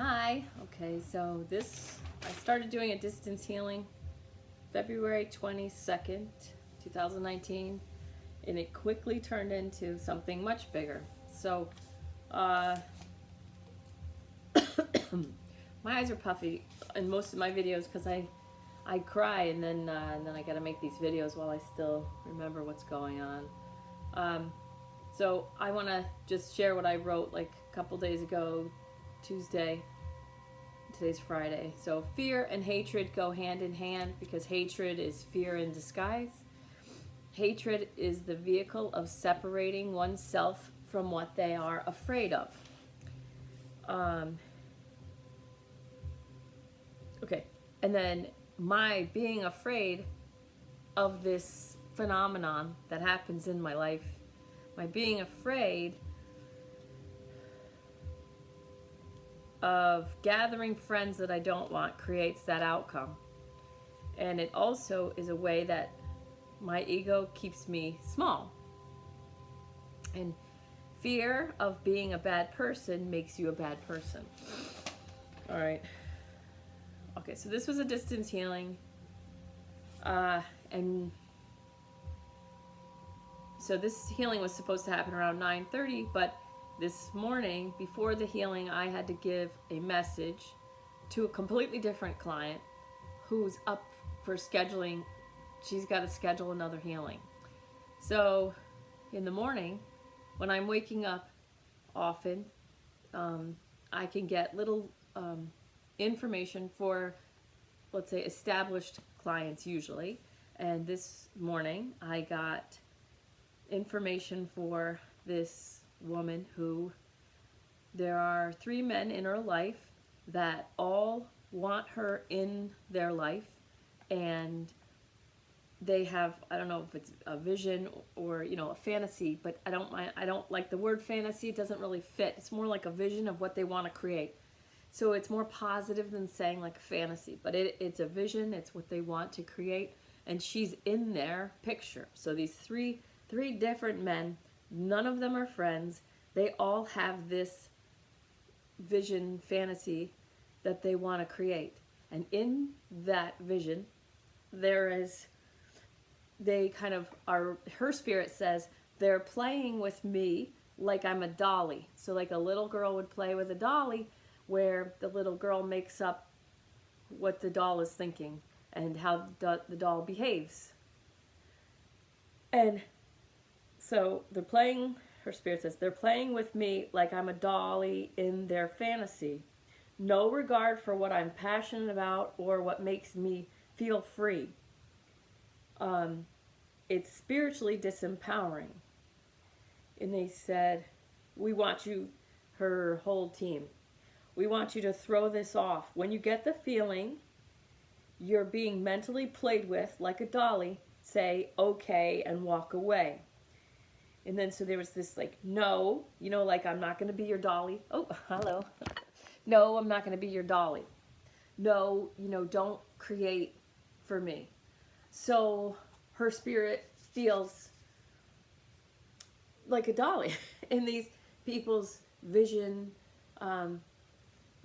Hi. Okay, so I started doing a distance healing February 22nd, 2019, and it quickly turned into something much bigger. So, uh, my eyes are puffy in most of my videos because I cry and then I gotta make these videos while I still remember what's going on. Um, so I want to just share what I wrote like a couple days ago, Tuesday. Today's Friday. So fear and hatred go hand in hand because hatred is fear in disguise. Hatred is the vehicle of separating oneself from what they are afraid of. Okay, and then my being afraid of this phenomenon that happens in my life, my being afraid of gathering friends that I don't want creates that outcome. And it also is a way that my ego keeps me small. And fear of being a bad person makes you a bad person. All right. Okay, so this was a distance healing. And so this healing was supposed to happen around 9:30, but this morning, before the healing, I had to give a message to a completely different client who's up for scheduling. She's got to schedule another healing. So in the morning, when I'm waking up often, I can get little information for, let's say, established clients usually. And this morning, I got information for this woman who there are 3 men in her life that all want her in their life, and they have, I don't know if it's a vision or a fantasy, but I don't like the word fantasy. It doesn't really fit. It's more like a vision of what they want to create. So it's more positive than saying like a fantasy, but it's a vision. It's what they want to create, and she's in their picture. So these three different men, none of them are friends. They all have this vision, fantasy that they want to create. And in that vision, they kind of are, her spirit says, they're playing with me like I'm a dolly. So like a little girl would play with a dolly, where the little girl makes up what the doll is thinking and how the doll behaves. And so they're playing, her spirit says, they're playing with me like I'm a dolly in their fantasy. No regard for what I'm passionate about or what makes me feel free. It's spiritually disempowering. And they said, we want you, her whole team, we want you to throw this off. When you get the feeling you're being mentally played with like a dolly, say okay and walk away. And then so there was this like, no, like I'm not going to be your dolly. Oh, hello. No, I'm not going to be your dolly. No, don't create for me. So her spirit feels like a dolly in these people's vision.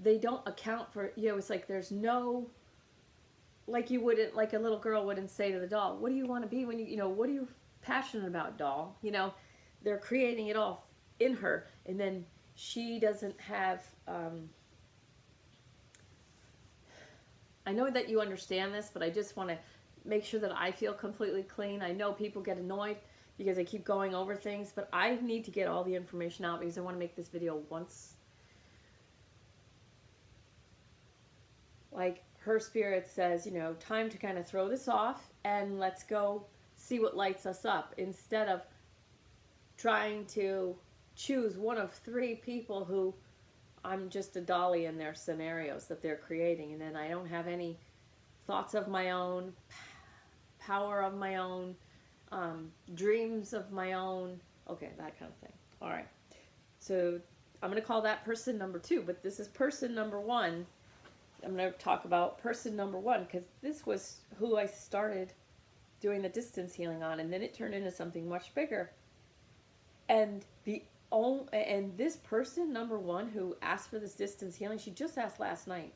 They don't account for, it's like there's no, like you wouldn't, like a little girl wouldn't say to the doll, what do you want to be when what are you passionate about, doll? They're creating it all in her, and then she doesn't have, I know that you understand this, but I just want to make sure that I feel completely clean. I know people get annoyed because I keep going over things, but I need to get all the information out because I want to make this video once. Like her spirit says, time to kind of throw this off and let's go see what lights us up, instead of trying to choose one of 3 people who I'm just a dolly in their scenarios that they're creating, and then I don't have any thoughts of my own, power of my own, dreams of my own, okay, that kind of thing. All right, so I'm going to call that person number 2, but this is person number 1. I'm going to talk about person number 1 because this was who I started doing the distance healing on, and then it turned into something much bigger. And the oh, and this person, number one, who asked for this distance healing, she just asked last night.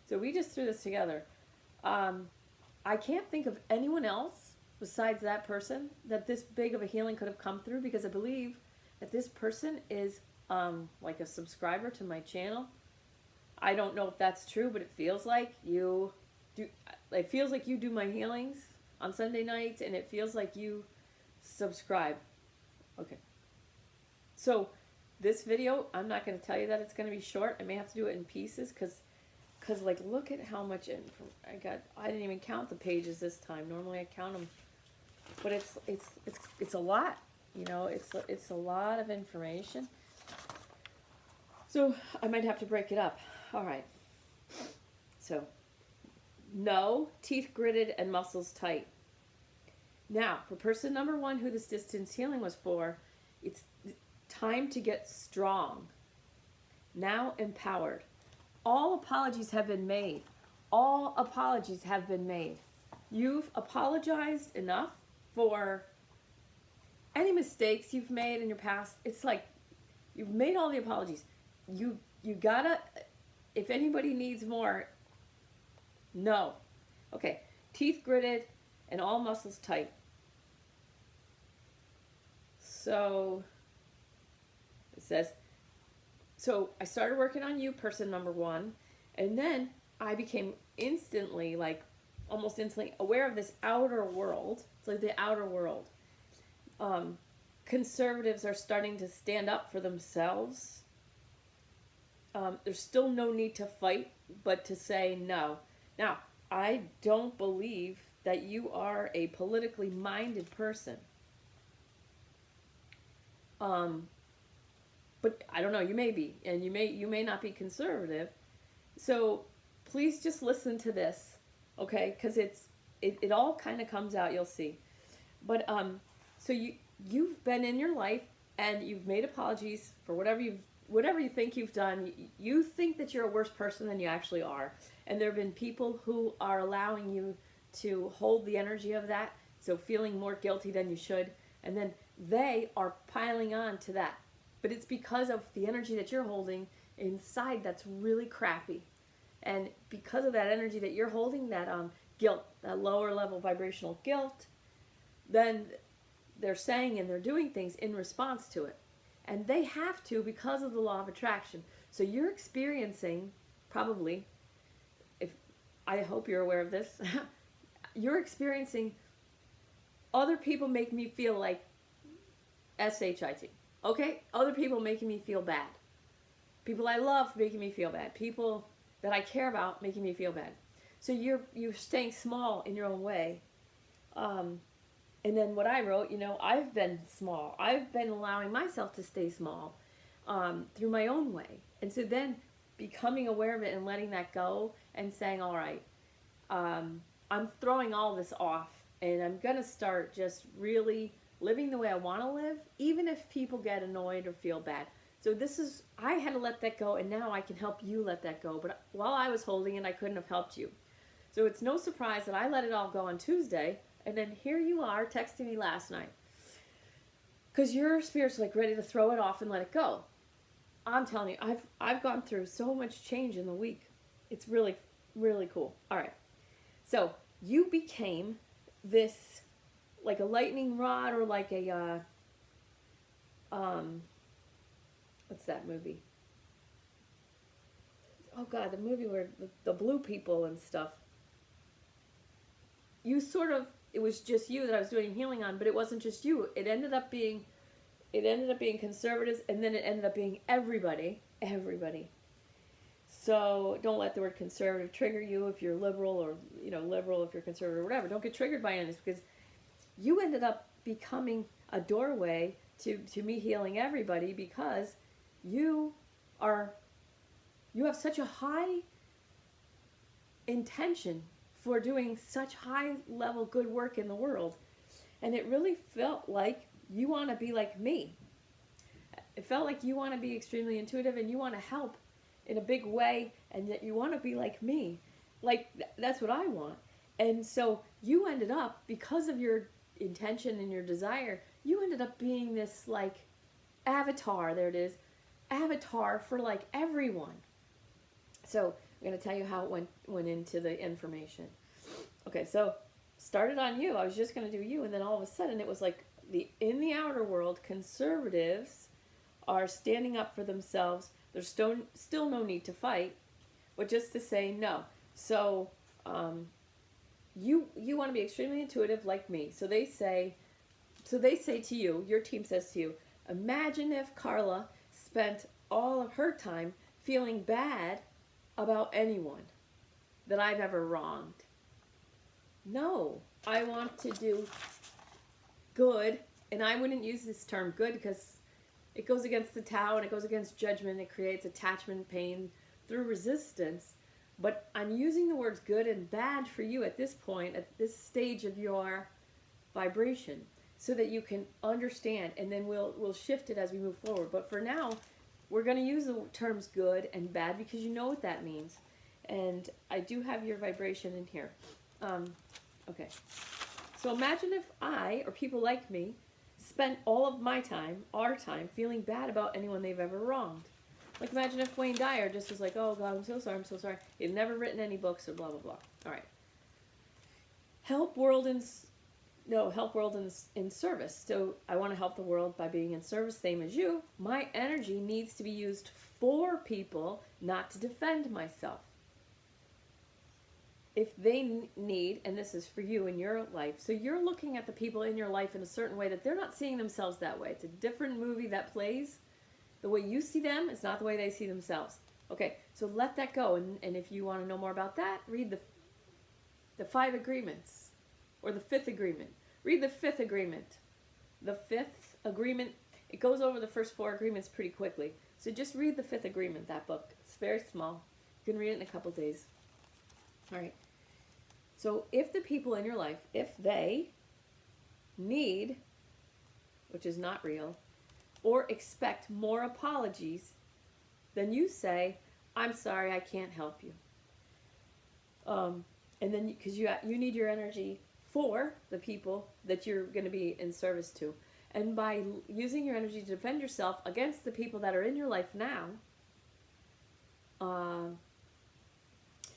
So we just threw this together. I can't think of anyone else besides that person that this big of a healing could have come through, because I believe that this person is like a subscriber to my channel. I don't know if that's true, but it feels like you do. It feels like you do my healings on Sunday nights, and it feels like you subscribe. Okay. So this video, I'm not going to tell you that it's going to be short. I may have to do it in pieces because like, look at how much info I got. I didn't even count the pages this time. Normally I count them, but it's a lot. You know, it's a lot of information. So I might have to break it up. All right. So, no, teeth gritted and muscles tight. Now, for person number one who this distance healing was for, it's time to get strong. Now empowered. All apologies have been made. All apologies have been made. You've apologized enough for any mistakes you've made in your past. It's like you've made all the apologies. You gotta, if anybody needs more, no. Okay, teeth gritted and all muscles tight. So it says, so I started working on you, person number one, and then I became instantly, like almost instantly aware of this outer world. It's like the outer world. Conservatives are starting to stand up for themselves. There's still no need to fight, but to say no. Now, I don't believe that you are a politically minded person. But I don't know, you may be, and you may not be conservative. So please just listen to this, okay? Because it all kind of comes out, you'll see. But so you've been in your life and you've made apologies for whatever you think you've done. You think that you're a worse person than you actually are. And there have been people who are allowing you to hold the energy of that, so feeling more guilty than you should. And then they are piling on to that. But it's because of the energy that you're holding inside that's really crappy. And because of that energy that you're holding, that guilt, that lower level vibrational guilt, then they're saying and they're doing things in response to it. And they have to, because of the law of attraction. So you're experiencing, probably, I hope you're aware of this, you're experiencing other people make me feel like SHIT. Okay? Other people making me feel bad. People I love making me feel bad. People that I care about making me feel bad. So you're staying small in your own way. And then what I wrote, I've been small. I've been allowing myself to stay small through my own way. And so then becoming aware of it and letting that go and saying, all right, I'm throwing all this off and I'm going to start just really living the way I want to live, even if people get annoyed or feel bad. So I had to let that go, and now I can help you let that go. But while I was holding it, I couldn't have helped you. So it's no surprise that I let it all go on Tuesday, and then here you are texting me last night. Because your spirit's like ready to throw it off and let it go. I'm telling you, I've gone through so much change in the week. It's really, really cool. All right. So you became this, like a lightning rod, or like a, what's that movie? Oh God, the movie where the blue people and stuff. You sort of, it was just you that I was doing healing on, but it wasn't just you. It ended up being conservatives, and then it ended up being everybody. So don't let the word conservative trigger you if you're liberal, or liberal if you're conservative or whatever. Don't get triggered by any of this, because you ended up becoming a doorway to me healing everybody, because you have such a high intention for doing such high level good work in the world. And it really felt like you want to be like me. It felt like you want to be extremely intuitive and you want to help in a big way, and that you want to be like me. Like, that's what I want. And so you ended up, because of your intention and your desire, you ended up being this like avatar, there it is, avatar for like everyone. So I'm going to tell you how it went into the information. Okay, so started on you. I was just going to do you, and then all of a sudden it was like in the outer world, conservatives are standing up for themselves. There's still no need to fight, but just to say no. So you want to be extremely intuitive like me. So they say to you, your team says to you, imagine if Carla spent all of her time feeling bad about anyone that I've ever wronged. No, I want to do good, and I wouldn't use this term good because it goes against the Tao and it goes against judgment. It creates attachment, pain through resistance. But I'm using the words good and bad for you at this point, at this stage of your vibration, so that you can understand, and then we'll shift it as we move forward. But for now, we're going to use the terms good and bad because you know what that means. And I do have your vibration in here. Okay. So imagine if I, or people like me, spent all of my time, our time, feeling bad about anyone they've ever wronged. Like imagine if Wayne Dyer just was like, oh God, I'm so sorry. He'd never written any books or blah, blah, blah. All right. Help world in service. So I want to help the world by being in service, same as you. My energy needs to be used for people, not to defend myself. If they need, and this is for you in your life, so you're looking at the people in your life in a certain way that they're not seeing themselves that way. It's a different movie that plays. The way you see them is not the way they see themselves. Okay, so let that go. And if you want to know more about that, read the 5 agreements or the 5th agreement. Read the 5th agreement. The 5th agreement, it goes over the first 4 agreements pretty quickly. So just read the 5th agreement, that book. It's very small. You can read it in a couple days. All right. So if the people in your life, if they need, which is not real, or expect more apologies, then you say, I'm sorry, I can't help you. And then, because you need your energy for the people that you're going to be in service to. And by using your energy to defend yourself against the people that are in your life now,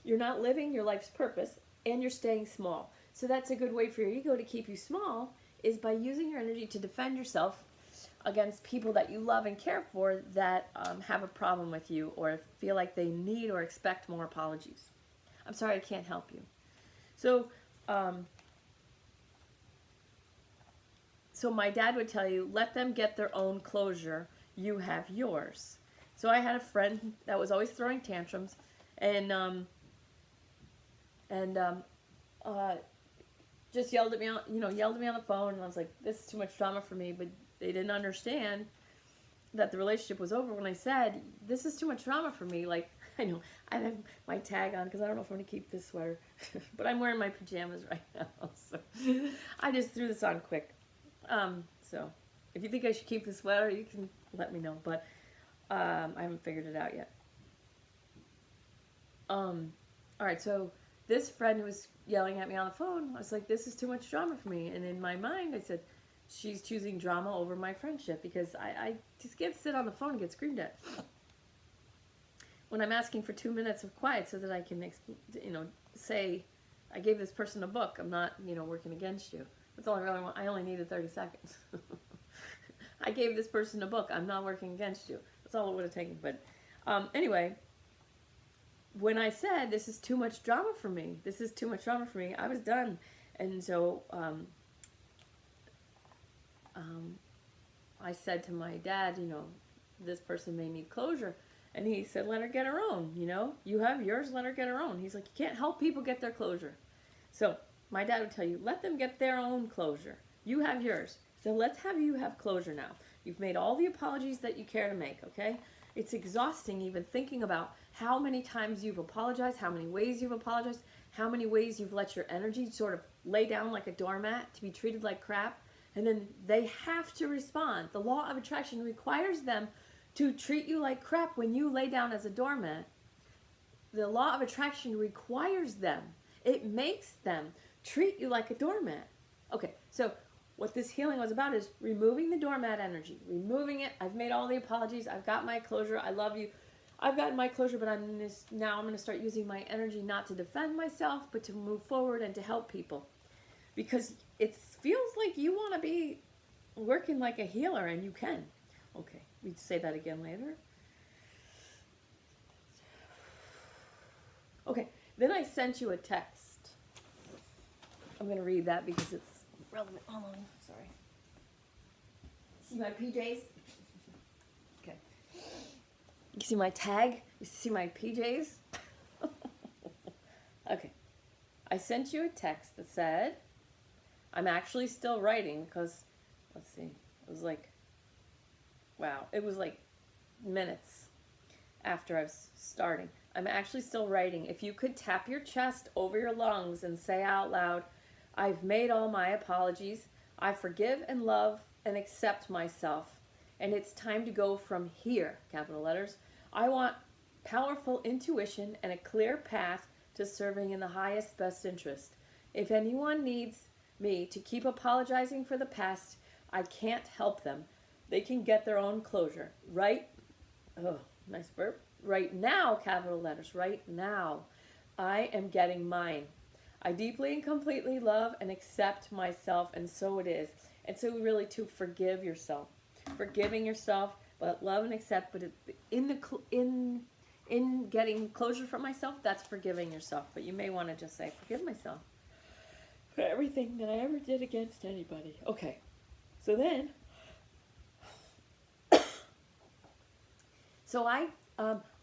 you're not living your life's purpose, and you're staying small. So that's a good way for your ego to keep you small, is by using your energy to defend yourself against people that you love and care for that have a problem with you or feel like they need or expect more apologies. I'm sorry, I can't help you. So, so my dad would tell you, let them get their own closure. You have yours. So I had a friend that was always throwing tantrums, and just yelled at me on the phone, and I was like, this is too much drama for me. But they didn't understand that the relationship was over when I said, this is too much drama for me. Like, I know, I have my tag on because I don't know if I'm going to keep this sweater, but I'm wearing my pajamas right now, so I just threw this on quick. So if you think I should keep the sweater, you can let me know, but I haven't figured it out yet. All right, so this friend who was yelling at me on the phone, I was like, this is too much drama for me. And in my mind, I said, she's choosing drama over my friendship because I just can't sit on the phone and get screamed at. When I'm asking for 2 minutes of quiet so that I can, say, I gave this person a book. I'm not, working against you. That's all I really want. I only needed 30 seconds. I gave this person a book. I'm not working against you. That's all it would have taken. But anyway, when I said, this is too much drama for me, I was done. And so I said to my dad, this person may need closure. And he said, let her get her own, You have yours, let her get her own. He's like, you can't help people get their closure. So my dad would tell you, let them get their own closure. You have yours. So let's have you have closure now. You've made all the apologies that you care to make, okay? It's exhausting even thinking about how many times you've apologized, how many ways you've apologized, how many ways you've let your energy sort of lay down like a doormat to be treated like crap. And then they have to respond. The law of attraction requires them to treat you like crap when you lay down as a doormat. The law of attraction requires them. It makes them treat you like a doormat. Okay, so what this healing was about is removing the doormat energy, removing it. I've made all the apologies. I've got my closure. I love you. I've gotten my closure, but now I'm going to start using my energy not to defend myself, but to move forward and to help people. Because it feels like you want to be working like a healer, and you can. Okay, we'd say that again later. Okay, then I sent you a text. I'm going to read that because it's relevant. Hold on, sorry. See my PJs? Okay. You see my tag? You see my PJs? Okay. I sent you a text that said, I'm actually still writing because, let's see, it was like, wow, it was like minutes after I was starting. I'm actually still writing. If you could tap your chest over your lungs and say out loud, I've made all my apologies. I forgive and love and accept myself. And it's time to go from here, capital letters. I want powerful intuition and a clear path to serving in the highest best interest. If anyone needs me to keep apologizing for the past, I can't help them. They can get their own closure. Right? Oh, nice burp. Right now, capital letters, right now, I am getting mine. I deeply and completely love and accept myself, and so it is. And so really to forgive yourself. Forgiving yourself, but love and accept, but in getting closure from myself, that's forgiving yourself. But you may want to just say, forgive myself for everything that I ever did against anybody. Okay, so then, so I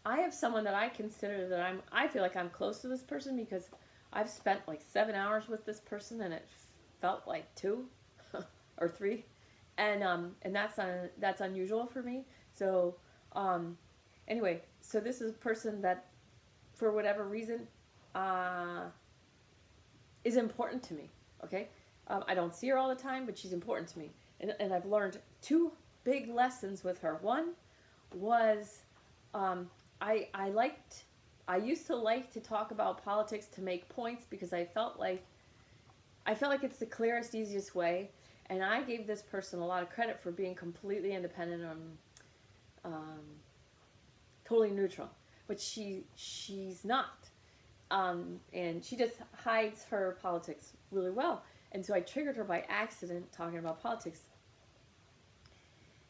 have someone that I consider that I feel like I'm close to this person because I've spent like 7 hours with this person and it felt like 2 or 3, and that's unusual for me. So anyway, so this is a person that for whatever reason is important to me. Okay, I don't see her all the time, but she's important to me, and I've learned 2 big lessons with her. One was I used to like to talk about politics to make points because I felt like it's the clearest, easiest way, and I gave this person a lot of credit for being completely independent and totally neutral, but she's not, and she just hides her politics really well, and so I triggered her by accident talking about politics.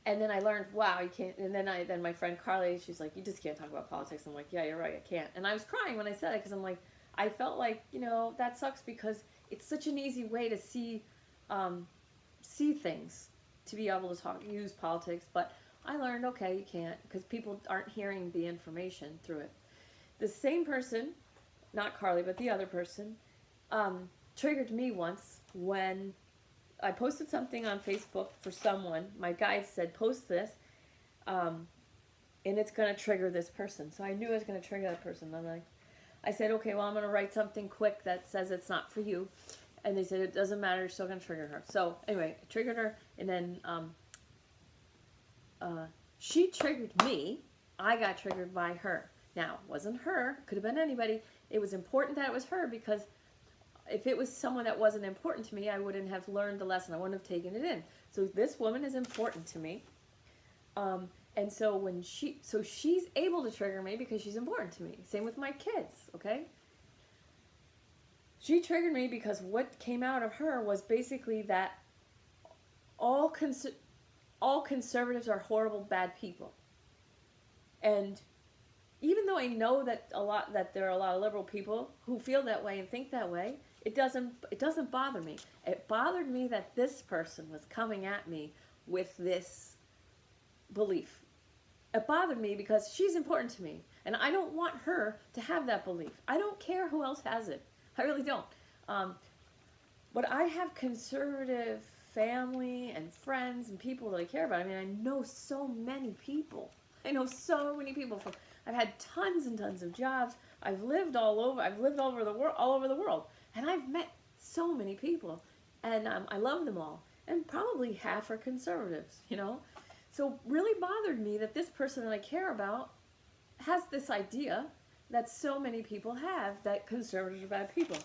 And then I learned, wow, you can't. And then my friend Carly, she's like, you just can't talk about politics. I'm like, yeah, you're right, I can't. And I was crying when I said it because I'm like, I felt like, that sucks because it's such an easy way to see things, to be able to use politics. But I learned, okay, you can't because people aren't hearing the information through it. The same person, not Carly, but the other person, triggered me once when I posted something on Facebook for someone. My guide said, post this, and it's going to trigger this person. So I knew I was going to trigger that person. I said, okay, well, I'm going to write something quick that says it's not for you. And they said, it doesn't matter, you're still going to trigger her. So anyway, I triggered her, and then she triggered me. I got triggered by her. Now, it wasn't her. Could have been anybody. It was important that it was her because if it was someone that wasn't important to me, I wouldn't have learned the lesson. I wouldn't have taken it in. So this woman is important to me. And so she's able to trigger me because she's important to me. Same with my kids, okay? She triggered me because what came out of her was basically that all conservatives are horrible, bad people. And even though I know that there are a lot of liberal people who feel that way and think that way, it doesn't bother me. It bothered me that this person was coming at me with this belief. It bothered me because she's important to me, and I don't want her to have that belief. I don't care who else has it. I really don't. But I have conservative family and friends and people that I care about. I mean, I know so many people. I've had tons and tons of jobs. I've lived all over the world. And I've met so many people, and I love them all, and probably half are conservatives, So really bothered me that this person that I care about has this idea that so many people have, that conservatives are bad people.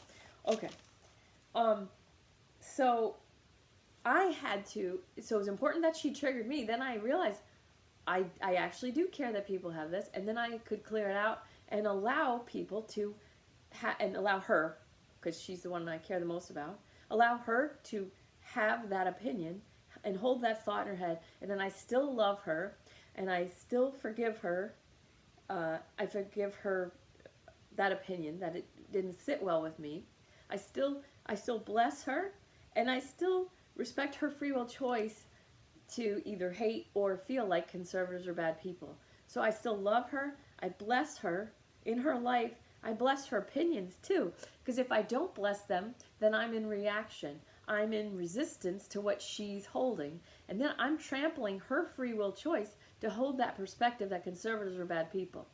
Okay. So I had to, so it was important that she triggered me. Then I realized I actually do care that people have this. And then I could clear it out and allow people to, and allow her, because she's the one I care the most about, allow her to have that opinion and hold that thought in her head. And then I still love her and I still forgive her. I forgive her that opinion that it didn't sit well with me. I still bless her, and I still respect her free will choice to either hate or feel like conservatives are bad people. So I still love her. I bless her in her life. I bless her opinions too, because if I don't bless them, then I'm in reaction. I'm in resistance to what she's holding, and then I'm trampling her free will choice to hold that perspective that conservatives are bad people.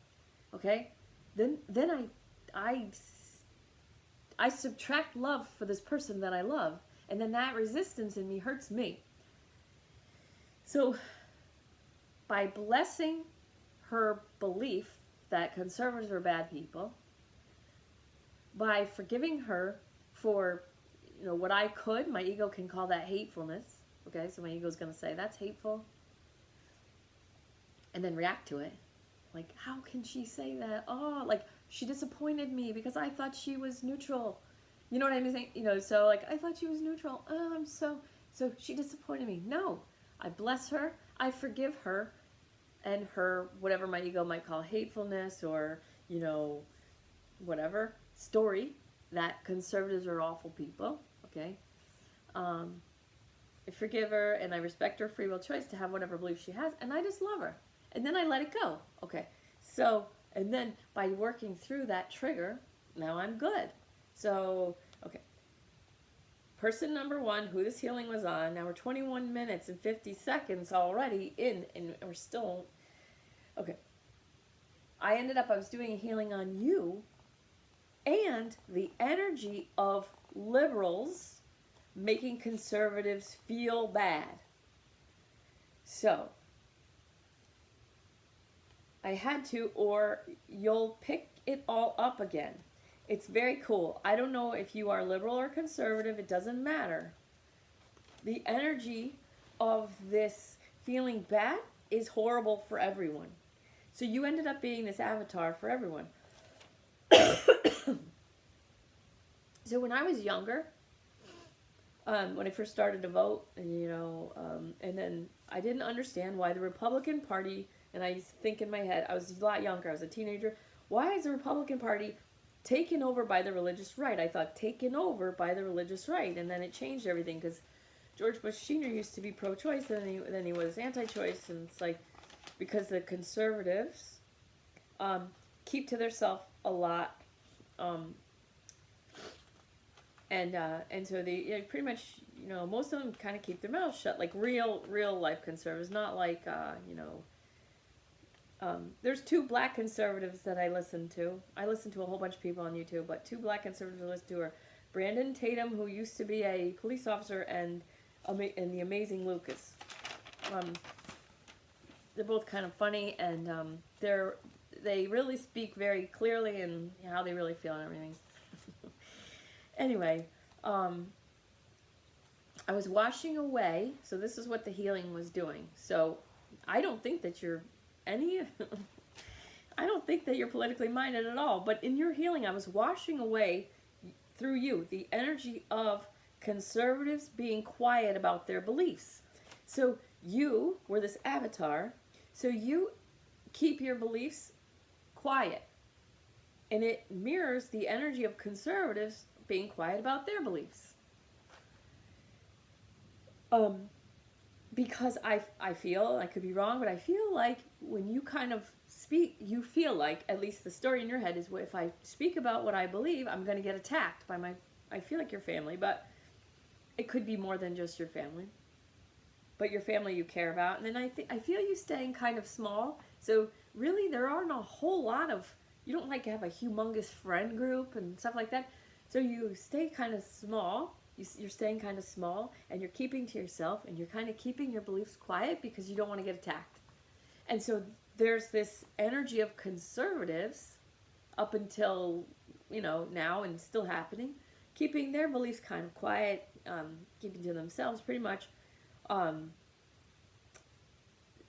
Okay? Then I subtract love for this person that I love, and then that resistance in me hurts me. So by blessing her belief that conservatives are bad people, by forgiving her for, what I could, my ego can call that hatefulness. Okay, so my ego's going to say, that's hateful. And then react to it. Like, how can she say that? Oh, like, she disappointed me because I thought she was neutral. You know what I'm saying? So like, I thought she was neutral. Oh, so she disappointed me. No, I bless her. I forgive her and her, whatever my ego might call hatefulness or, whatever story that conservatives are awful people. Okay. I forgive her and I respect her free will choice to have whatever belief she has, and I just love her. And then I let it go. Okay. So, and then by working through that trigger, now I'm good. So, okay. Person number 1, who this healing was on, now we're 21 minutes and 50 seconds already in, and we're still, okay. I was doing a healing on you and the energy of liberals making conservatives feel bad. So, I had to, or you'll pick it all up again. It's very cool. I don't know if you are liberal or conservative, it doesn't matter. The energy of this feeling bad is horrible for everyone. So you ended up being this avatar for everyone. So when I was younger, when I first started to vote, and then I didn't understand why the Republican Party, and I think in my head, I was a lot younger, I was a teenager, why is the Republican Party taken over by the religious right? I thought taken over by the religious right, and then it changed everything, because George Bush Sr. used to be pro-choice, and then he was anti-choice, and it's like, because the conservatives keep to themselves a lot, and so they pretty much, most of them kind of keep their mouths shut, like real life conservatives, not like, there's 2 black conservatives that I listen to. I listen to a whole bunch of people on YouTube, but 2 black conservatives I listen to are Brandon Tatum, who used to be a police officer, and the amazing Lucas. They're both kind of funny, and they really speak very clearly and how they really feel and everything. Anyway, I was washing away, so this is what the healing was doing. So I don't think that you're I don't think that you're politically minded at all, but in your healing, I was washing away through you the energy of conservatives being quiet about their beliefs. So you were this avatar, so you keep your beliefs quiet, and it mirrors the energy of conservatives being quiet about their beliefs. Because I feel, I could be wrong, but I feel like when you kind of speak, you feel like, at least the story in your head is, if I speak about what I believe, I'm going to get attacked by I feel like your family, but it could be more than just your family. But your family you care about. And then I feel you staying kind of small. So really there aren't a whole lot of, you don't like have a humongous friend group and stuff like that. So you stay kind of small. You're staying kind of small, and you're keeping to yourself, and you're kind of keeping your beliefs quiet because you don't want to get attacked. And so there's this energy of conservatives up until, now, and still happening, keeping their beliefs kind of quiet, keeping to themselves, pretty much, um,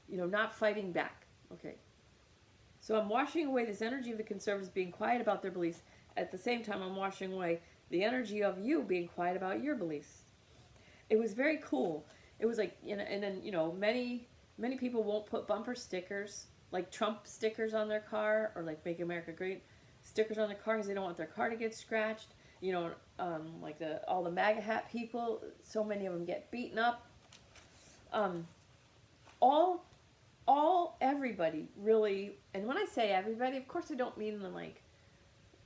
not fighting back. Okay. So I'm washing away this energy of the conservatives being quiet about their beliefs. At the same time, I'm washing away the energy of you being quiet about your beliefs. It was very cool. It was like, and then, many people won't put bumper stickers, like Trump stickers on their car, or like Make America Great stickers on their car because they don't want their car to get scratched. Like all the MAGA hat people, so many of them get beaten up. Everybody really, and when I say everybody, of course I don't mean the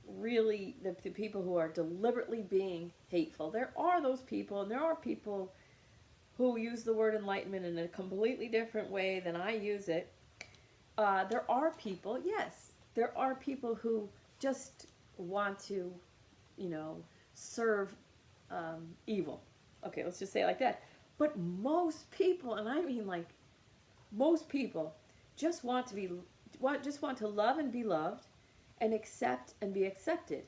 really the people who are deliberately being hateful. There are those people, and there are people who use the word enlightenment in a completely different way than I use it. There are people, yes, there are people who just want to, serve evil. Okay, let's just say it like that. But most people, and I mean most people, just want to love and be loved, and accept and be accepted.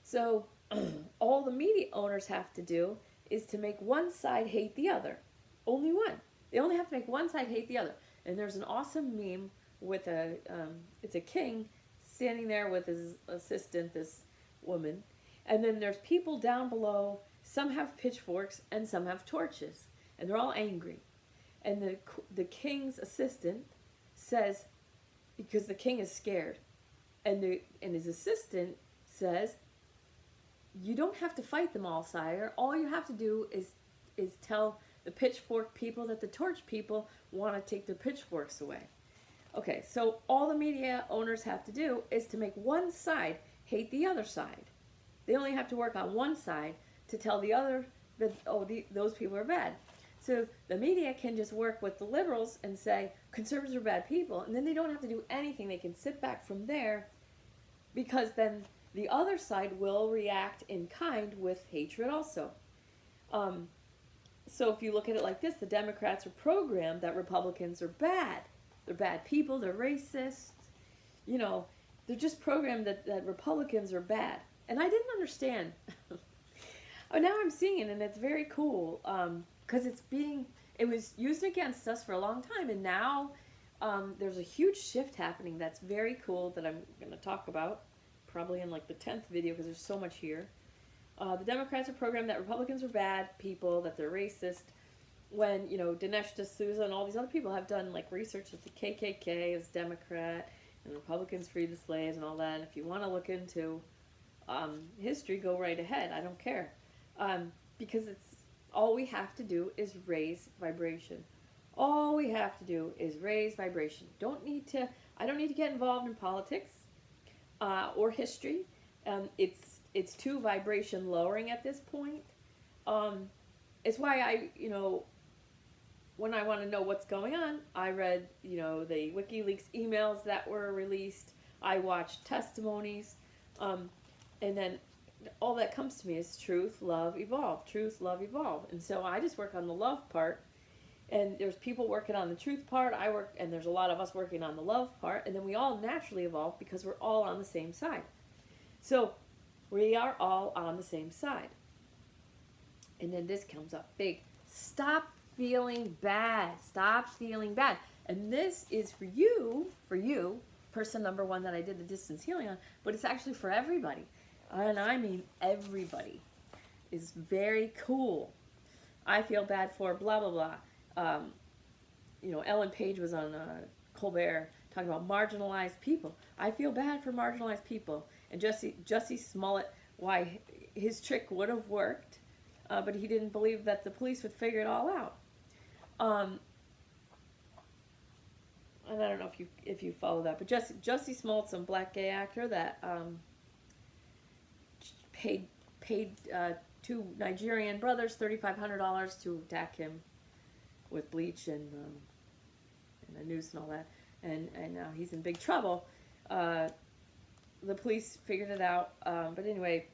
So all the media owners have to do is to make one side hate the other. Only one. They only have to make one side hate the other. And there's an awesome meme with it's a king standing there with his assistant, this woman. And then there's people down below. Some have pitchforks and some have torches. And they're all angry. And the king's assistant says, because the king is scared, and his assistant says, you don't have to fight them all, sire. All you have to do is tell the pitchfork people that the torch people want to take their pitchforks away. Okay, so all the media owners have to do is to make one side hate the other side. They only have to work on one side to tell the other that, those people are bad. So the media can just work with the liberals and say conservatives are bad people, and then they don't have to do anything. They can sit back from there, because then the other side will react in kind with hatred also. So if you look at it like this, the Democrats are programmed that Republicans are bad. They're bad people, they're racist. They're just programmed that Republicans are bad. And I didn't understand. Oh, now I'm seeing it, and it's very cool. Because it was used against us for a long time, and now there's a huge shift happening that's very cool that I'm going to talk about, probably in the 10th video, because there's so much here. The Democrats are programmed that Republicans are bad people, that they're racist, when, Dinesh D'Souza and all these other people have done research that the KKK is Democrat, and Republicans freed the slaves and all that. And if you want to look into history, go right ahead. I don't care. Because all we have to do is raise vibration. All we have to do is raise vibration. I don't need to get involved in politics or history. It's too vibration lowering at this point. It's why when I want to know what's going on, I read, the WikiLeaks emails that were released. I watched testimonies. And then all that comes to me is truth, love, evolve. Truth, love, evolve. And so I just work on the love part. And there's people working on the truth part. And there's a lot of us working on the love part. And then we all naturally evolve because we're all on the same side. So we are all on the same side. And then this comes up big. Stop feeling bad. Stop feeling bad. And this is for you, person number one that I did the distance healing on, but it's actually for everybody. And I mean everybody. Is very cool. I feel bad for blah, blah, blah. Ellen Page was on Colbert talking about marginalized people. I feel bad for marginalized people. And Jussie Smollett, why his trick would have worked, but he didn't believe that the police would figure it all out. And I don't know if you follow that, but Jussie Smollett's a black gay actor that paid two Nigerian brothers $3,500 to attack him with bleach and a noose and all that, and now he's in big trouble. The police figured it out, but anyway,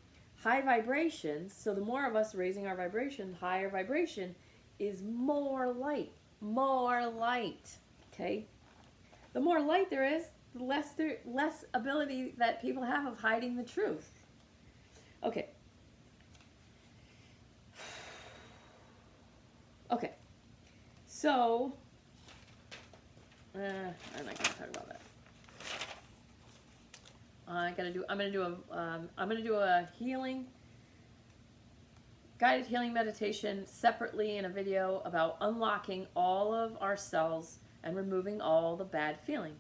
high vibrations. So the more of us raising our vibration, higher vibration is more light. More light. Okay. The more light there is, the less ability that people have of hiding the truth. Okay. So, I'm not going to talk about that. I'm gonna do a guided healing meditation separately in a video about unlocking all of our cells and removing all the bad feeling.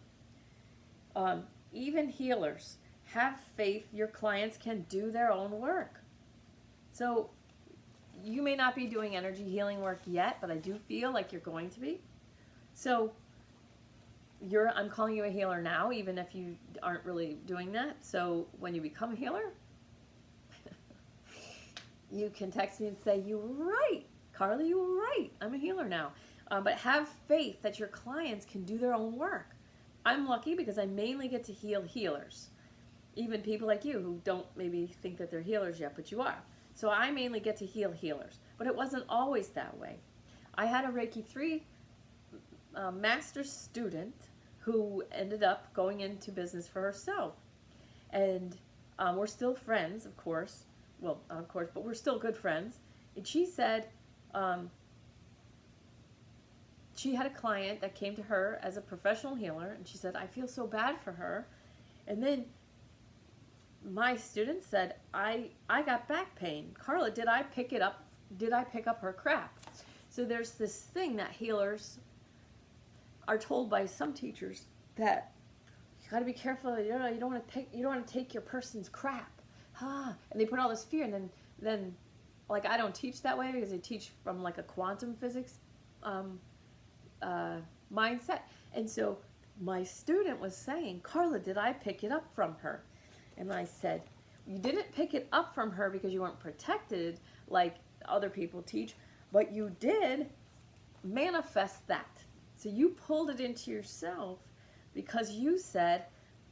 Even healers, have faith your clients can do their own work. So you may not be doing energy healing work yet, but I do feel like you're going to be. So I'm calling you a healer now, even if you aren't really doing that. So when you become a healer, you can text me and say, you were right, Carly, you were right. I'm a healer now. But have faith that your clients can do their own work. I'm lucky because I mainly get to heal healers. Even people like you who don't maybe think that they're healers yet, but you are. So I mainly get to heal healers. But it wasn't always that way. I had a Reiki 3 master student who ended up going into business for herself. And we're still friends, of course. Well, not of course, but we're still good friends. And she said she had a client that came to her as a professional healer, and she said, I feel so bad for her. And then my student said, I got back pain. Carla, did I pick up her crap? So there's this thing that healers are told by some teachers that you got to be careful. You don't want to take your person's crap. And they put all this fear, and then like I don't teach that way because I teach from like a quantum physics mindset. And so my student was saying, Carla, did I pick it up from her? And I said, you didn't pick it up from her because you weren't protected like other people teach, but you did manifest that. So you pulled it into yourself because you said,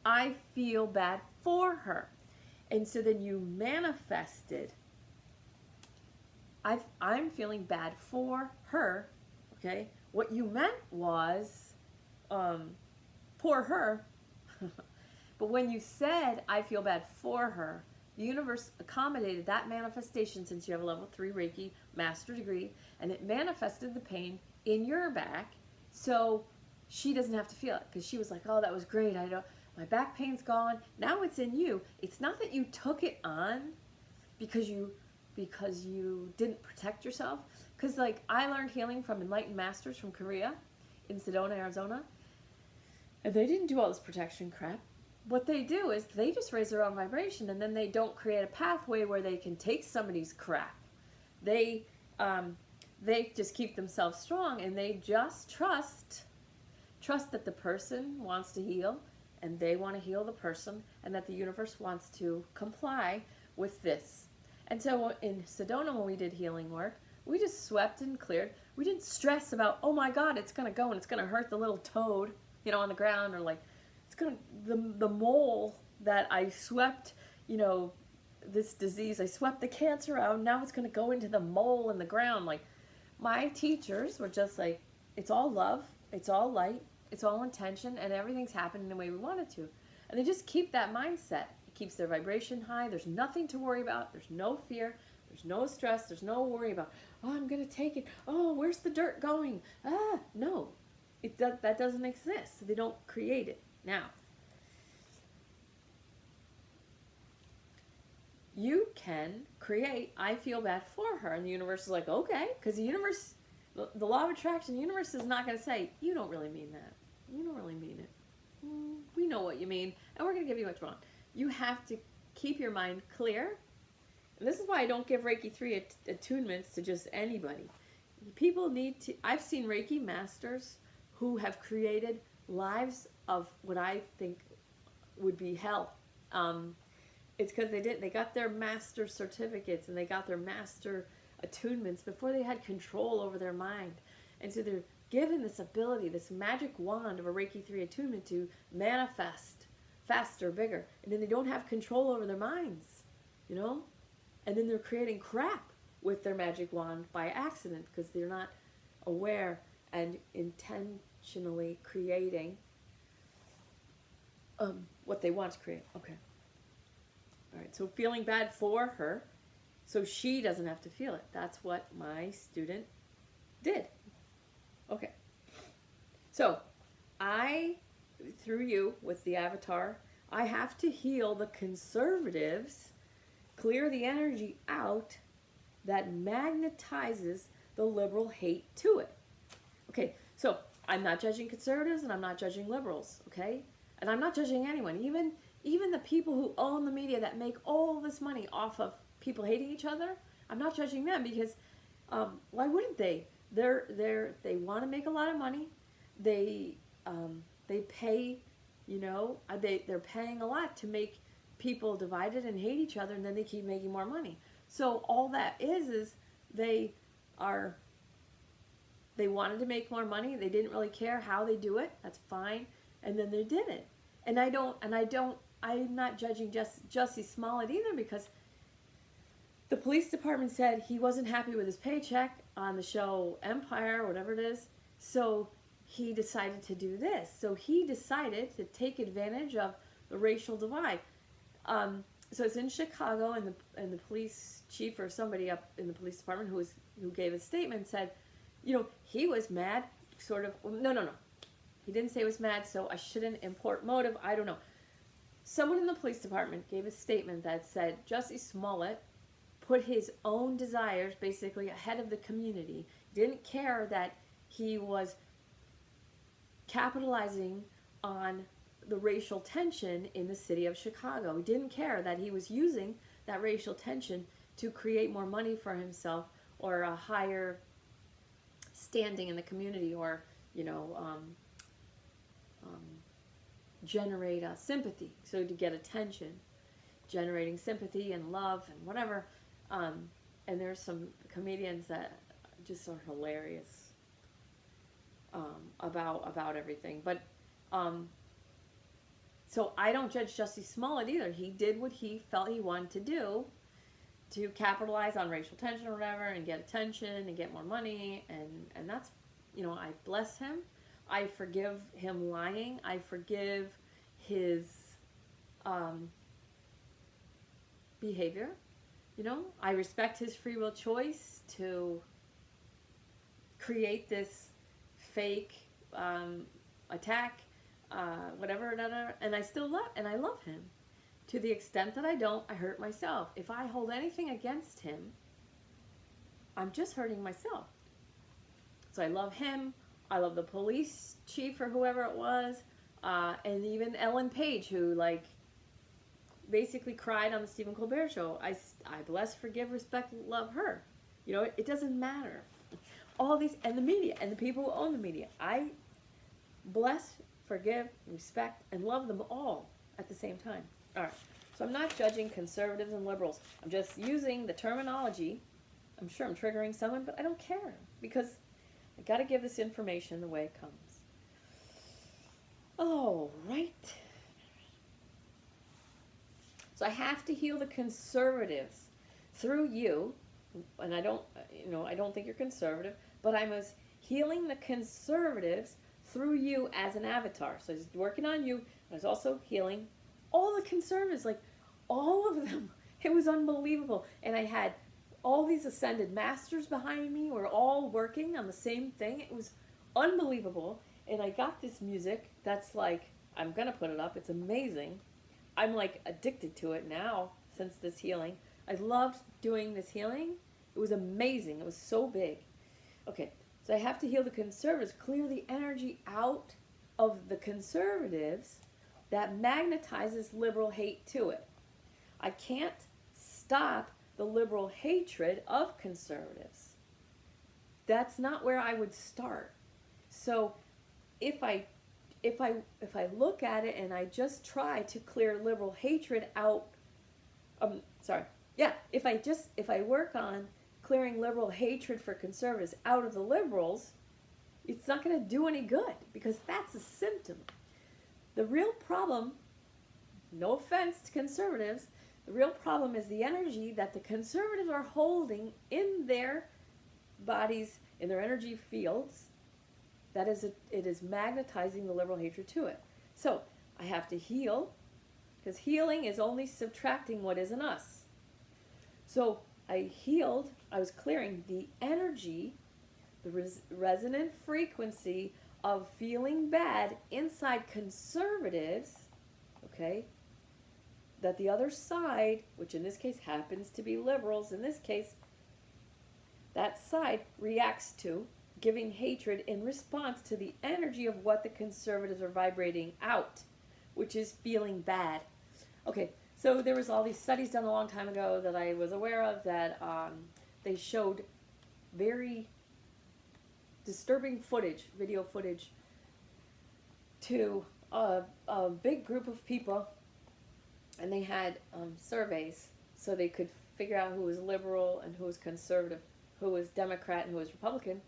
I feel bad for her. And so then you manifested, I'm feeling bad for her, okay? What you meant was, poor her. But when you said, I feel bad for her, the universe accommodated that manifestation since you have a level 3 Reiki master degree, and it manifested the pain in your back. So she doesn't have to feel it because she was like, oh, that was great. My back pain's gone. Now it's in you. It's not that you took it on because you didn't protect yourself. Because like I learned healing from enlightened masters from Korea in Sedona, Arizona. And they didn't do all this protection crap. What they do is they just raise their own vibration, and then they don't create a pathway where they can take somebody's crap. They just keep themselves strong, and they just trust that the person wants to heal, and they want to heal the person, and that the universe wants to comply with this. And so in Sedona, when we did healing work, we just swept and cleared. We didn't stress about, oh my God, it's going to go and it's going to hurt the little toad, on the ground, or like, it's going to, the mole that I swept, this disease, I swept the cancer out, now it's going to go into the mole in the ground. Like, my teachers were just like, it's all love, it's all light, it's all intention, and everything's happening the way we want it to. And they just keep that mindset. It keeps their vibration high. There's nothing to worry about. There's no fear. There's no stress. There's no worry about, oh, I'm going to take it. Oh, where's the dirt going? No. That doesn't exist. So they don't create it. Now, you can create, I feel bad for her. And the universe is like, okay. Because the universe, the law of attraction, the universe is not going to say, you don't really mean that. You don't really mean it. We know what you mean, and we're going to give you what you want. You have to keep your mind clear. And this is why I don't give Reiki 3 attunements to just anybody. People need to, I've seen Reiki masters who have created lives of what I think would be hell. It's because they got their master certificates and they got their master attunements before they had control over their mind. And so they're given this ability, this magic wand of a Reiki 3 attunement to manifest faster, bigger. And then they don't have control over their minds, And then they're creating crap with their magic wand by accident because they're not aware and intentionally creating what they want to create. Okay. All right, so feeling bad for her so she doesn't have to feel it. That's what my student did. Okay. So, through you with the avatar, I have to heal the conservatives, clear the energy out that magnetizes the liberal hate to it. Okay, so I'm not judging conservatives and I'm not judging liberals, okay? And I'm not judging anyone, even the people who own the media that make all this money off of people hating each other. I'm not judging them because why wouldn't they? They want to make a lot of money. They pay, they're paying a lot to make people divided and hate each other, and then they keep making more money. So all that is they wanted to make more money. They didn't really care how they do it. That's fine. And then they did it. And I'm not judging Jussie Smollett either, because the police department said he wasn't happy with his paycheck on the show Empire, or whatever it is. So he decided to do this. So he decided to take advantage of the racial divide. So it's in Chicago, and the police chief or somebody up in the police department who gave a statement said, he was mad, sort of. No. He didn't say he was mad, so I shouldn't import motive. I don't know. Someone in the police department gave a statement that said Jussie Smollett put his own desires basically ahead of the community. Didn't care that he was capitalizing on the racial tension in the city of Chicago. He didn't care that he was using that racial tension to create more money for himself, or a higher standing in the community, or generate sympathy, so to get attention, generating sympathy and love and whatever. And there's some comedians that just are hilarious about everything. But so I don't judge Jussie Smollett either. He did what he felt he wanted to do to capitalize on racial tension or whatever, and get attention and get more money, and that's, I bless him. I forgive him lying. I forgive his behavior. I respect his free will choice to create this fake attack, whatever, and I love him. To the extent that I hurt myself. If I hold anything against him, I'm just hurting myself. So I love him. I love the police chief or whoever it was, and even Ellen Page, who basically cried on the Stephen Colbert show. I bless, forgive, respect, and love her. It doesn't matter. All these, and the media, and the people who own the media. I bless, forgive, respect, and love them all at the same time. All right. So I'm not judging conservatives and liberals. I'm just using the terminology. I'm sure I'm triggering someone, but I don't care, because I got to give this information the way it comes. All right. So I have to heal the conservatives through you, and I don't think you're conservative, but I was healing the conservatives through you as an avatar. So I was working on you. I was also healing all the conservatives, all of them. It was unbelievable. And I had all these ascended masters behind me. We're all working on the same thing. It was unbelievable. And I got this music that's I'm going to put it up. It's amazing. I'm addicted to it now since this healing. I loved doing this healing. It was amazing. It was so big. Okay, so I have to heal the conservatives, clear the energy out of the conservatives that magnetizes liberal hate to it. I can't stop the liberal hatred of conservatives. That's not where I would start. So if I look at it and I just try to clear liberal hatred out, if I work on clearing liberal hatred for conservatives out of the liberals, it's not going to do any good, because that's a symptom. The real problem, no offense to conservatives, the real problem is the energy that the conservatives are holding in their bodies, in their energy fields. It is magnetizing the liberal hatred to it. So I have to heal, because healing is only subtracting what isn't us. So I was clearing the energy the resonant frequency of feeling bad inside conservatives, okay, that the other side, which in this case happens to be liberals, in this case, that side reacts to, giving hatred in response to the energy of what the conservatives are vibrating out, which is feeling bad. Okay, so there was all these studies done a long time ago that I was aware of that they showed very disturbing footage, video footage, to a big group of people, and they had surveys so they could figure out who was liberal and who was conservative, who was Democrat and who was Republican.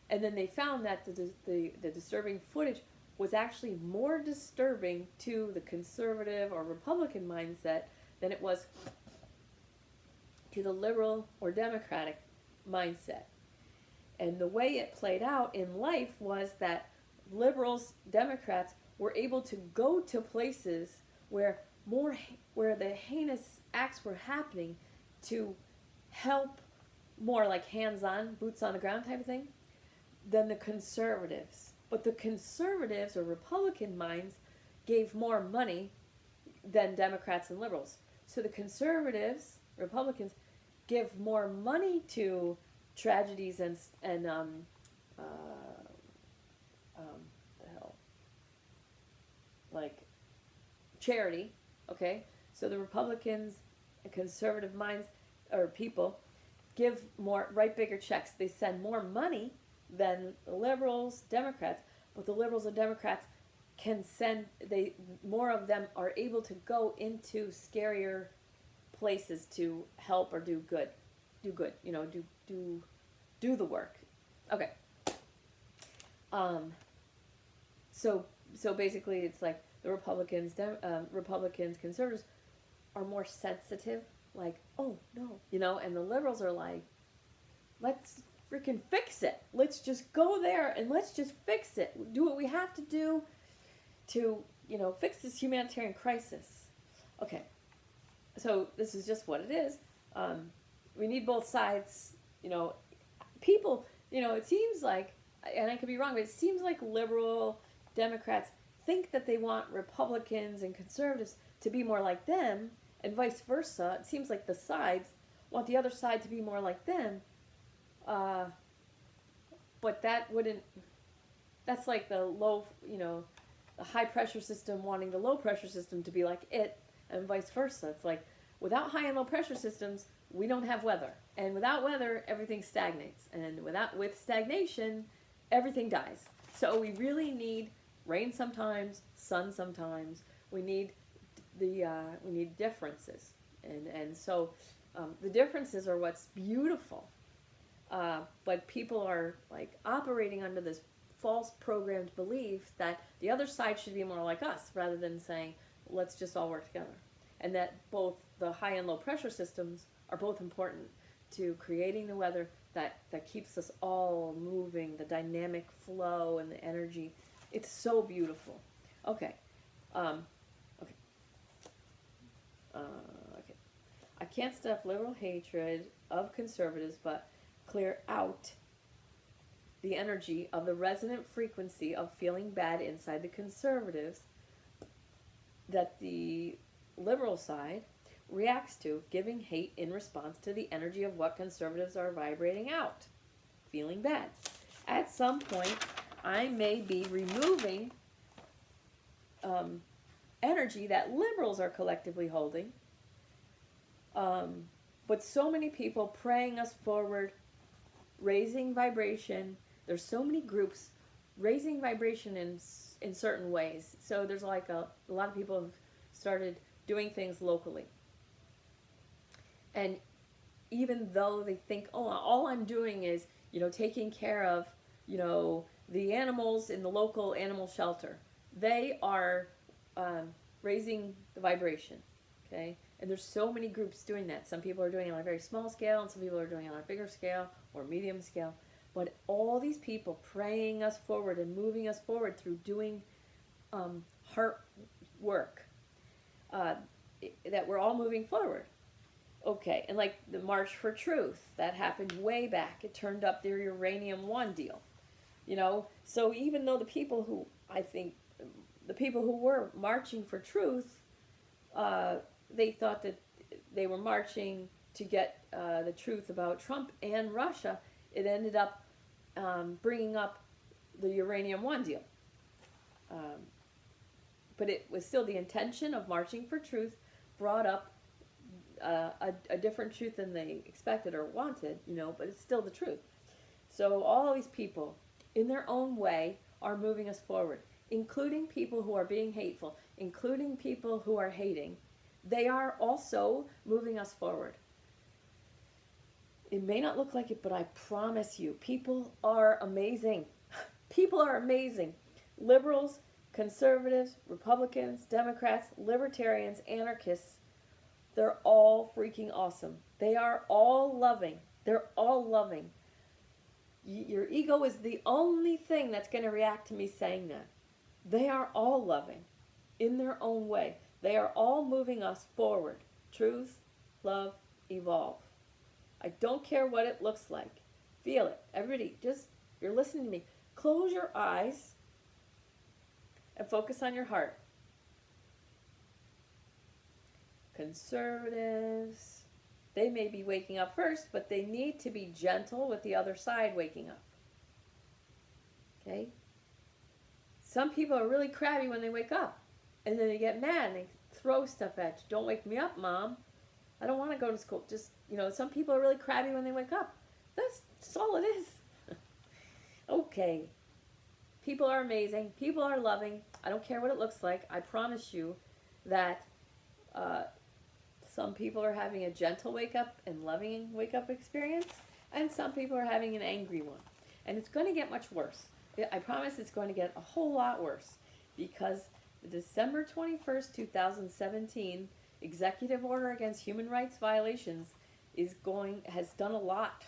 And then they found that the disturbing footage was actually more disturbing to the conservative or Republican mindset than it was to the liberal or Democratic mindset. And the way it played out in life was that liberals, Democrats, were able to go to places where the heinous acts were happening to help, more like hands-on, boots on the ground type of thing, than the conservatives. But the conservatives or Republican minds gave more money than Democrats and liberals. So the conservatives, Republicans, give more money to tragedies and like charity, okay? So the Republicans and conservative minds or people give more, write bigger checks. They send more money than the liberals, Democrats, but the liberals and Democrats can send, more of them are able to go into scarier places to help or do good, you know, do the work. Okay. So basically it's like the Republicans, conservatives are more sensitive, like, oh no, you know, and the liberals are like, let's freaking fix it. Let's just go there and let's just fix it. Do what we have to do to, you know, fix this humanitarian crisis. Okay, so this is just what it is. We need both sides, you know. People, you know, it seems like, and I could be wrong, but it seems like liberal Democrats think that they want Republicans and conservatives to be more like them, and vice versa. It seems like the sides want the other side to be more like them. But that wouldn't, that's like the low, you know, the high pressure system wanting the low pressure system to be like it, and vice versa. It's like, without high and low pressure systems, we don't have weather. And without weather, everything stagnates. And with stagnation, everything dies. So we really need rain sometimes, sun sometimes. We need differences. And so the differences are what's beautiful. But people are like operating under this false programmed belief that the other side should be more like us, rather than saying, let's just all work together. And that both the high and low pressure systems are both important to creating the weather that keeps us all moving, the dynamic flow and the energy. It's so beautiful. Okay. Okay. I can't stop liberal hatred of conservatives, but clear out the energy of the resonant frequency of feeling bad inside the conservatives that the liberal side reacts to, giving hate in response to the energy of what conservatives are vibrating out, feeling bad. At some point, I may be removing energy that liberals are collectively holding, but so many people praying us forward, raising vibration. There's so many groups raising vibration in certain ways. So there's like a lot of people have started doing things locally. And even though they think, oh, all I'm doing is, you know, taking care of, you know, the animals in the local animal shelter, they are raising the vibration, okay? And there's so many groups doing that. Some people are doing it on a very small scale, and some people are doing it on a bigger scale or medium scale. But all these people praying us forward and moving us forward through doing heart work, that we're all moving forward. Okay, and like the March for Truth, that happened way back. It turned up their Uranium One deal. So even though the people who were marching for truth, they thought that they were marching to get the truth about Trump and Russia, it ended up bringing up the Uranium One deal. But it was still the intention of marching for truth brought up a different truth than they expected or wanted, but it's still the truth. So all these people, in their own way, are moving us forward, including people who are being hateful, including people who are hating. They are also moving us forward. It may not look like it, but I promise you, people are amazing. People are amazing. Liberals, conservatives, Republicans, Democrats, libertarians, anarchists, they're all freaking awesome. They are all loving. They're all loving. Your ego is the only thing that's going to react to me saying that. They are all loving in their own way. They are all moving us forward. Truth, love, evolve. I don't care what it looks like. Feel it. Everybody, you're listening to me. Close your eyes and focus on your heart. Conservatives, they may be waking up first, but they need to be gentle with the other side waking up. Okay? Some people are really crabby when they wake up, and then they get mad and they throw stuff at you. Don't wake me up, Mom. I don't want to go to school. Just, some people are really crabby when they wake up. That's all it is. Okay. People are amazing. People are loving. I don't care what it looks like. I promise you that some people are having a gentle wake up and loving wake up experience, and some people are having an angry one. And it's going to get much worse. I promise it's going to get a whole lot worse, because the December 21st, 2017 executive order against human rights violations has done a lot.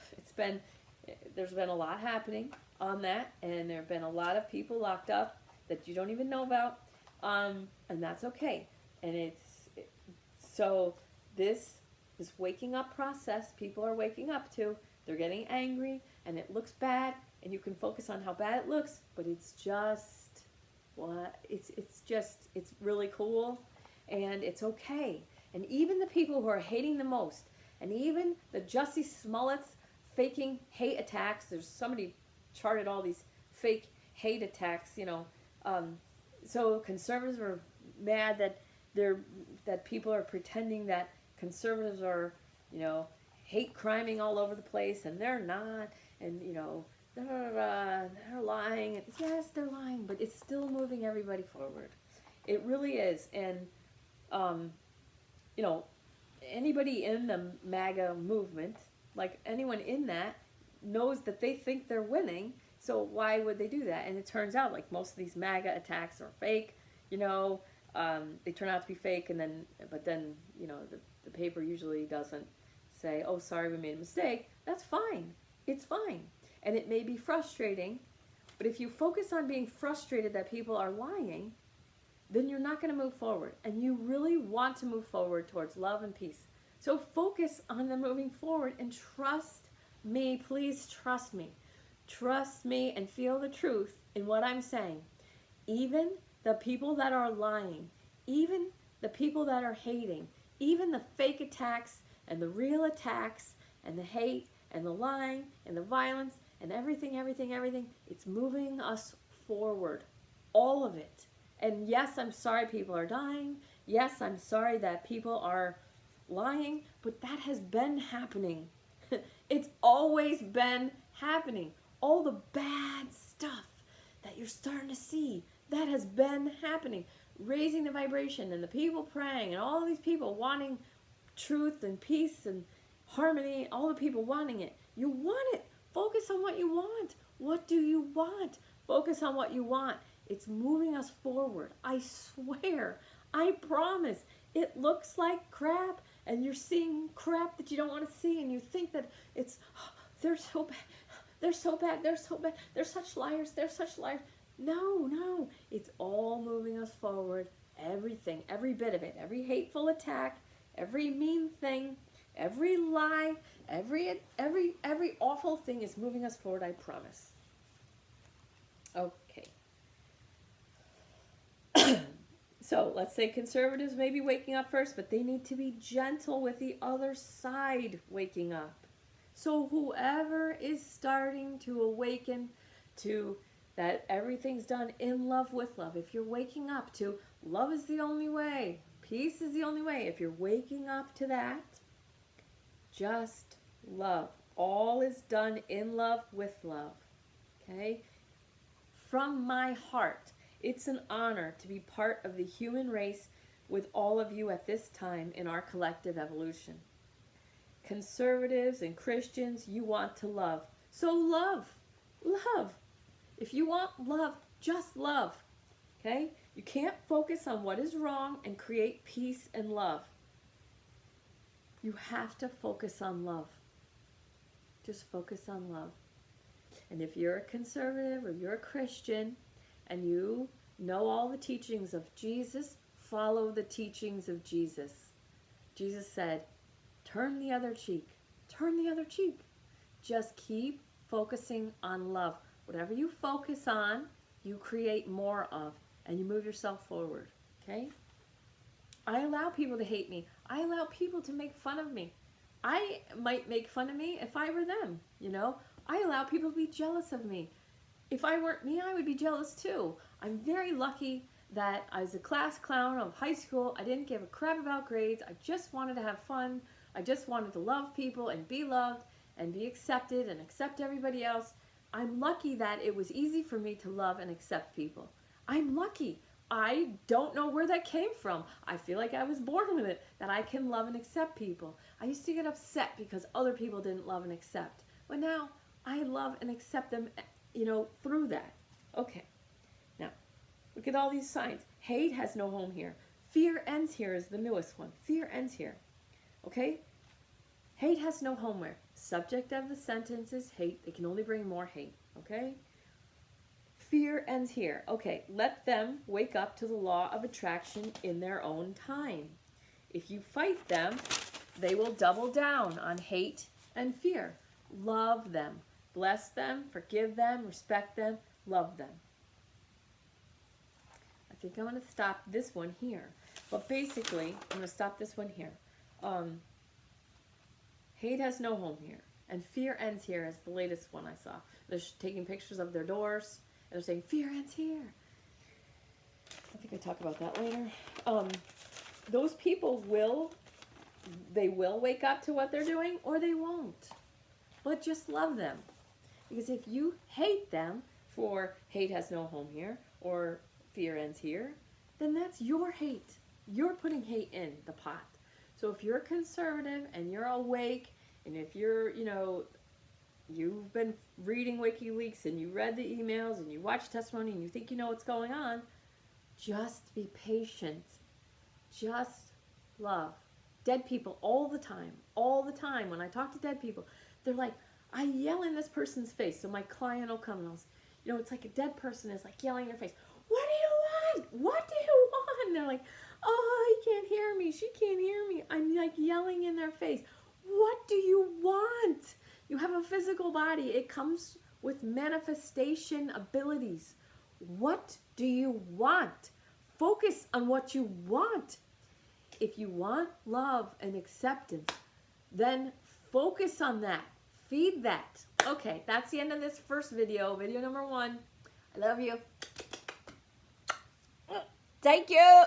There's been a lot happening on that, and there have been a lot of people locked up that you don't even know about, and that's okay. And so this waking up process, people are waking up to. They're getting angry, and it looks bad, and you can focus on how bad it looks, but it's just it's really cool, and it's okay. And even the people who are hating the most, and even the Jussie Smollett's faking hate attacks, there's somebody charted all these fake hate attacks, so conservatives are mad that people are pretending that conservatives are, hate criming all over the place, and they're not, and they're lying. And yes, they're lying, but it's still moving everybody forward. It really is. And anybody in the MAGA movement, like anyone in that, knows that they think they're winning. So why would they do that? And it turns out like most of these MAGA attacks are fake. They turn out to be fake, but then the paper usually doesn't say, "Oh, sorry, we made a mistake." That's fine. It's fine. And it may be frustrating, but if you focus on being frustrated that people are lying, then you're not going to move forward. And you really want to move forward towards love and peace. So focus on the moving forward and trust me. Please trust me. Trust me and feel the truth in what I'm saying. Even the people that are lying, even the people that are hating, even the fake attacks and the real attacks and the hate and the lying and the violence and everything, it's moving us forward. All of it. And yes, I'm sorry people are dying. Yes, I'm sorry that people are lying, but that has been happening. It's always been happening. All the bad stuff that you're starting to see, that has been happening. Raising the vibration and the people praying and all these people wanting truth and peace and harmony, all the people wanting it. You want it. Focus on what you want. What do you want? Focus on what you want. It's moving us forward. I swear. I promise. It looks like crap, and you're seeing crap that you don't want to see, and you think that they're so bad. They're so bad. They're so bad. They're such liars. They're such liars. No. It's all moving us forward. Everything, every bit of it, every hateful attack, every mean thing, Every lie, every awful thing is moving us forward, I promise. Okay. So let's say conservatives may be waking up first, but they need to be gentle with the other side waking up. So whoever is starting to awaken to that everything's done in love with love, if you're waking up to love is the only way, peace is the only way, if you're waking up to that, just love. All is done in love with love. Okay? From my heart, it's an honor to be part of the human race with all of you at this time in our collective evolution. Conservatives and Christians, you want to love. So love. Love. If you want love, just love. Okay? You can't focus on what is wrong and create peace and love. You have to focus on love. Just focus on love. And if you're a conservative or you're a Christian and you know all the teachings of Jesus, follow the teachings of Jesus. Jesus said, turn the other cheek. Turn the other cheek. Just keep focusing on love. Whatever you focus on, you create more of, and you move yourself forward. Okay? I allow people to hate me. I allow people to make fun of me. I might make fun of me if I were them, you know? I allow people to be jealous of me. If I weren't me, I would be jealous too. I'm very lucky that I was a class clown of high school. I didn't give a crap about grades. I just wanted to have fun. I just wanted to love people and be loved and be accepted and accept everybody else. I'm lucky that it was easy for me to love and accept people. I'm lucky. I don't know where that came from. I feel like I was born with it, that I can love and accept people. I used to get upset because other people didn't love and accept. But now I love and accept them, you know, through that. Okay. Now, look at all these signs. Hate has no home here. Fear ends here is the newest one. Fear ends here. Okay? Hate has no home where. Subject of the sentence is hate. They can only bring more hate. Okay? Fear ends here. Okay, let them wake up to the law of attraction in their own time. If you fight them, they will double down on hate and fear. Love them. Bless them, forgive them, respect them, love them. I think I'm going to stop this one here. But basically, I'm going to stop this one here. Hate has no home here. And fear ends here is the latest one I saw. They're taking pictures of their doors. And they're saying, fear ends here. I think I talk about that later. Those people will wake up to what they're doing or they won't. But just love them. Because if you hate them for hate has no home here or fear ends here, then that's your hate. You're putting hate in the pot. So if you're conservative and you're awake, and if you're, you know, you've been reading WikiLeaks and you read the emails and you watch testimony and you think you know what's going on, just be patient. Just love. Dead people all the time. All the time. When I talk to dead people, they're like, I yell in this person's face. So my client will come and I'll, you know, it's like a dead person is like yelling in their face. What do you want? What do you want? And they're like, oh, he can't hear me. She can't hear me. I'm like yelling in their face. What do you want? You have a physical body. It comes with manifestation abilities. What do you want? Focus on what you want. If you want love and acceptance, then focus on that. Feed that. Okay, that's the end of this first video. Video number 1. I love you. Thank you.